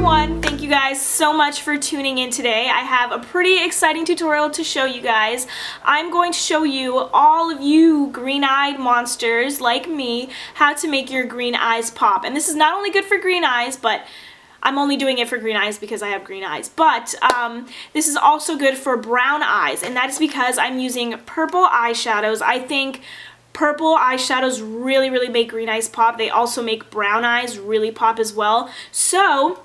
everyone, thank you guys so much for tuning in today. I have a pretty exciting tutorial to show you guys. I'm going to show you, all of you green-eyed monsters like me, how to make your green eyes pop. And this is not only good for green eyes, but I'm only doing it for green eyes because I have green eyes, but this is also good for brown eyes, and that is because I'm using purple eyeshadows. I think purple eyeshadows really make green eyes pop. They also make brown eyes really pop as well. So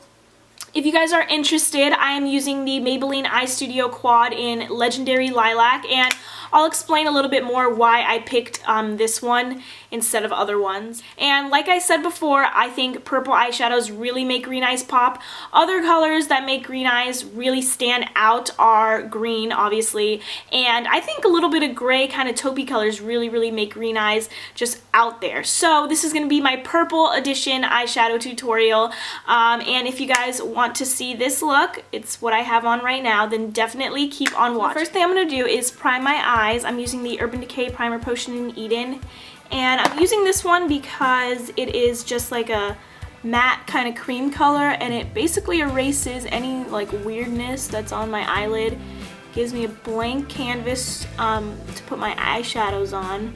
if you guys are interested, I am using the Maybelline Eye Studio Quad in Legendary Lilac, and I'll explain a little bit more why I picked this one instead of other ones. And like I said before, I think purple eyeshadows really make green eyes pop. Other colors that make green eyes really stand out are green, obviously, and I think a little bit of gray kind of taupey colors really make green eyes just out there. So this is going to be my purple edition eyeshadow tutorial, and if you guys want to see this look, it's what I have on right now, then definitely keep on watching. The first thing I'm going to do is prime my eyes. I'm using the Urban Decay Primer Potion in Eden, and I'm using this one because it is just like a matte kind of cream color, and it basically erases any like weirdness that's on my eyelid. Gives me a blank canvas to put my eyeshadows on,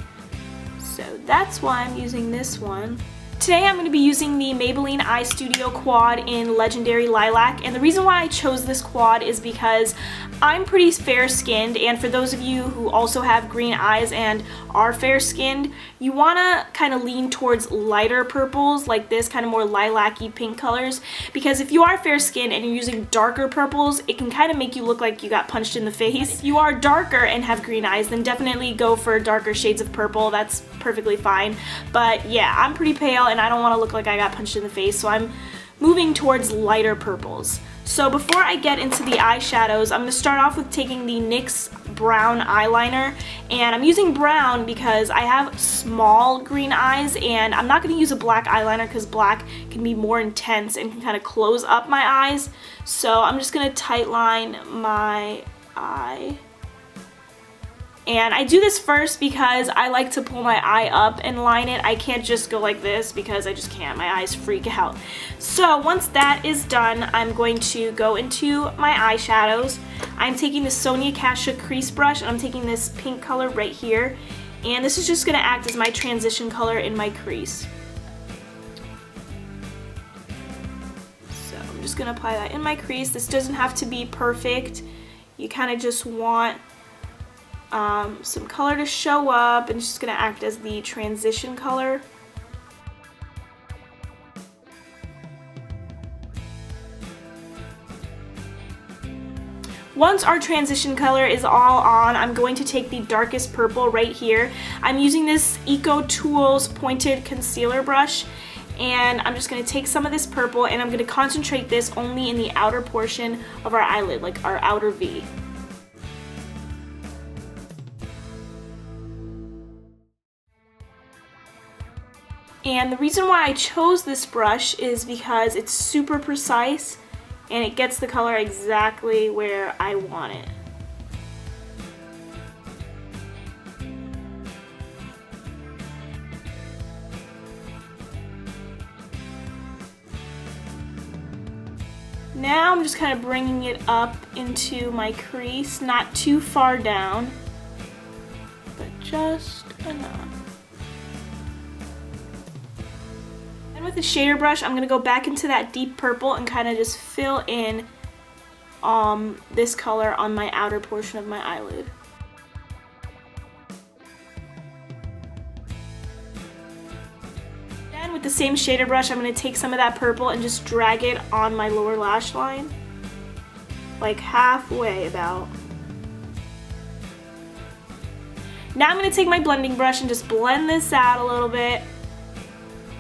so that's why I'm using this one. Today I'm going to be using the Maybelline Eye Studio Quad in Legendary Lilac, and the reason why I chose this quad is because I'm pretty fair-skinned, and for those of you who also have green eyes and are fair-skinned, you want to kind of lean towards lighter purples like this, kind of more lilac-y pink colors, because if you are fair-skinned and you're using darker purples, it can kind of make you look like you got punched in the face. If you are darker and have green eyes, then definitely go for darker shades of purple. That's perfectly fine, but yeah, I'm pretty pale and I don't want to look like I got punched in the face, so I'm moving towards lighter purples. So before I get into the eyeshadows, I'm going to start off with taking the NYX brown eyeliner, and I'm using brown because I have small green eyes, and I'm not going to use a black eyeliner because black can be more intense and can kind of close up my eyes. So I'm just going to tightline my eye. And I do this first because I like to pull my eye up and line it. I can't just go like this because I just can't. My eyes freak out. So once that is done, I'm going to go into my eyeshadows. I'm taking the Sonia Kashuk crease brush, and I'm taking this pink color right here. And this is just going to act as my transition color in my crease. So I'm just going to apply that in my crease. This doesn't have to be perfect. You kind of just want some color to show up, and it's just going to act as the transition color. Once our transition color is all on, I'm going to take the darkest purple right here. I'm using this Eco Tools pointed concealer brush, and I'm just going to take some of this purple and I'm going to concentrate this only in the outer portion of our eyelid, like our outer V. And the reason why I chose this brush is because it's super precise and it gets the color exactly where I want it. Now I'm just kind of bringing it up into my crease, not too far down, but just enough. With the shader brush, I'm going to go back into that deep purple and kind of just fill in this color on my outer portion of my eyelid. Then with the same shader brush, I'm going to take some of that purple and just drag it on my lower lash line, like halfway about. Now I'm going to take my blending brush and just blend this out a little bit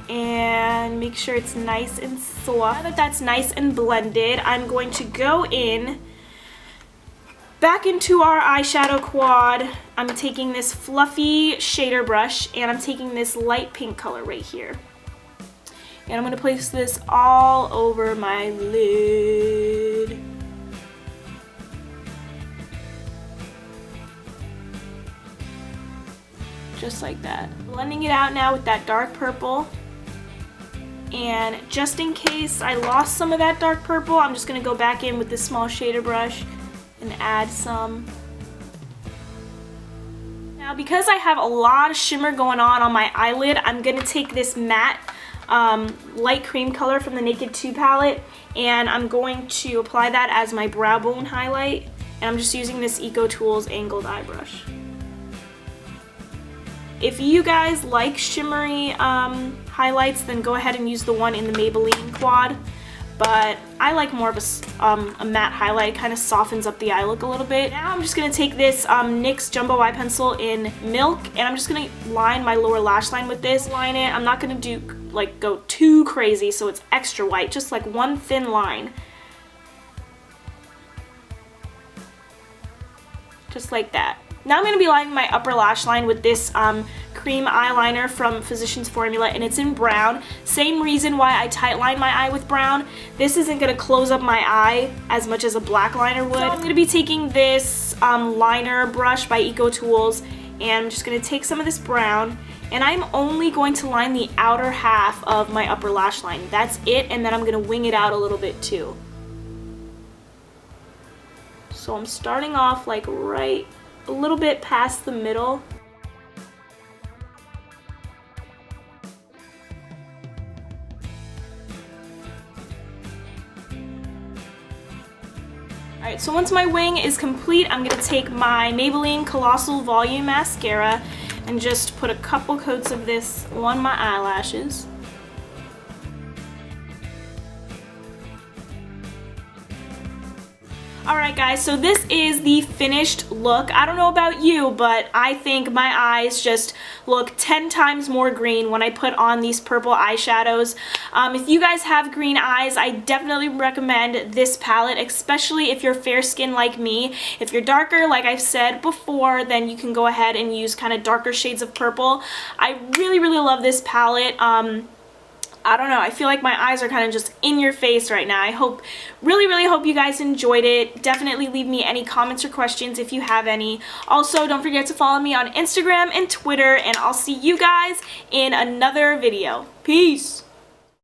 and make sure it's nice and soft. Now that that's nice and blended, I'm going to go in back into our eyeshadow quad. I'm taking this fluffy shader brush and I'm taking this light pink color right here. And I'm going to place this all over my lid. Just like that. Blending it out now with that dark purple. And just in case I lost some of that dark purple, I'm just going to go back in with this small shader brush and add some. Now because I have a lot of shimmer going on my eyelid, I'm going to take this matte light cream color from the Naked 2 palette, and I'm going to apply that as my brow bone highlight, and I'm just using this Eco Tools angled eye brush. If you guys like shimmery highlights, then go ahead and use the one in the Maybelline quad, but I like more of a matte highlight. It kind of softens up the eye look a little bit. Now I'm just going to take this NYX Jumbo Eye Pencil in Milk, and I'm just going to line my lower lash line with this. Line it. I'm not going to go too crazy so it's extra white, just like one thin line. Just like that. Now I'm going to be lining my upper lash line with this cream eyeliner from Physicians Formula, and it's in brown. Same reason why I tight line my eye with brown. This isn't going to close up my eye as much as a black liner would. So I'm going to be taking this liner brush by Eco Tools, and I'm just going to take some of this brown, and I'm only going to line the outer half of my upper lash line. That's it, and then I'm going to wing it out a little bit too. So I'm starting off like right a little bit past the middle. Alright, so once my wing is complete, I'm going to take my Maybelline Colossal Volume Mascara and just put a couple coats of this on my eyelashes. Alright guys, so this is the finished look. I don't know about you, but I think my eyes just look 10 times more green when I put on these purple eyeshadows. If you guys have green eyes, I definitely recommend this palette, especially if you're fair skin like me. If you're darker, like I've said before, then you can go ahead and use kind of darker shades of purple. I really, really love this palette. I don't know, I feel like my eyes are kind of just in your face right now. I really hope you guys enjoyed it. Definitely leave me any comments or questions if you have any. Also, don't forget to follow me on Instagram and Twitter, and I'll see you guys in another video. Peace!